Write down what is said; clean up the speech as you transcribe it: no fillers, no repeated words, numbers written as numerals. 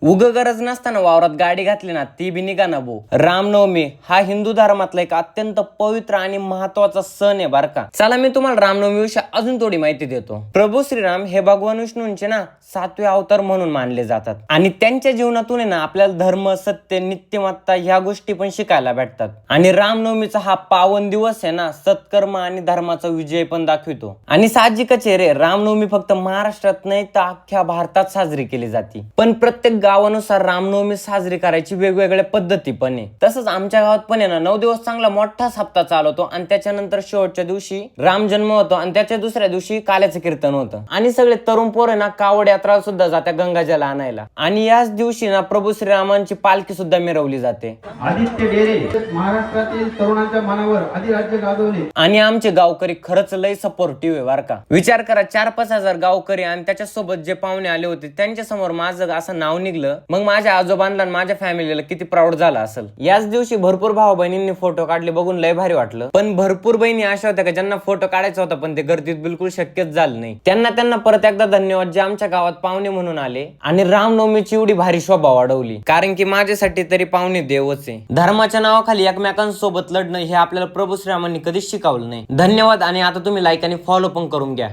उग गरज नसताना वावरात गाडी घातली ना ती बी निघा ना भाऊ. रामनवमी हा हिंदू धर्मातला एक अत्यंत पवित्र आणि महत्वाचा सण आहे बर का. चला मी तुम्हाला रामनवमी विषयी अजून थोडी माहिती देतो. प्रभू श्रीराम हे भगवान विष्णूंचे ना 7वे अवतार म्हणून मानले जातात आणि त्यांच्या जीवनातून ना आपल्याला धर्म, सत्य, नित्यमत्ता ह्या गोष्टी पण शिकायला भेटतात. आणि रामनवमीचा हा पावन दिवस आहे ना सत्कर्म आणि धर्माचा विजय पण दाखवितो. आणि साहजिकच आहे रे, रामनवमी फक्त महाराष्ट्रात नाही तर अख्ख्या भारतात साजरी केली जाते. पण प्रत्येक गावानुसार रामनवमी साजरी करायची वेगवेगळ्या पद्धती पण आहे. तसंच आमच्या गावात पण आहे ना 9 दिवस चांगला मोठा सप्ताह चालवतो आणि त्याच्यानंतर शेवटच्या दिवशी राम जन्म होतो आणि त्याच्या दुसऱ्या दिवशी काल्याचं कीर्तन होतं. आणि सगळे तरुण पोरं ना कावड यात्रा सुद्धा जात्या गंगाजल आणायला. आणि याच दिवशी ना प्रभू श्रीरामांची पालखी सुद्धा मिरवली जाते. आदित्य डेरे महाराष्ट्रातील तरुणांच्या मनावर अधिराज्य गाजवले. आणि आमचे गावकरी खरंच लय सपोर्टिव्ह आहे बर का. विचार करा 4-5 हजार गावकरी आणि त्याच्यासोबत जे पाहुणे आले होते त्यांच्या समोर माझं असं नाव निघलं, मग माझ्या आजोबांना आणि माझ्या फॅमिलीला किती प्राऊड झालं असेल. याच दिवशी भरपूर भाऊ बहिणींनी फोटो काढले, बघून लय भारी वाटलं. पण भरपूर बहिणी अशा होत्या का ज्यांना फोटो काढायचा होता पण ते गर्दीत बिलकुल शक्यच झालं नाही. त्यांना परत एकदा धन्यवाद जे आमच्या गावात पाहुणे म्हणून आले आणि रामनवमीची एवढी भारी शोभा वाढवली. कारण की माझ्यासाठी तरी पाहुणे देवच आहे. धर्माच्या नावाखाली एकमेकांसोबत लढणं हे आपल्याला प्रभू श्रीरामांनी कधीच शिकवलं नाही. धन्यवाद. आणि आता तुम्ही लाईक आणि फॉलो पण करून घ्या.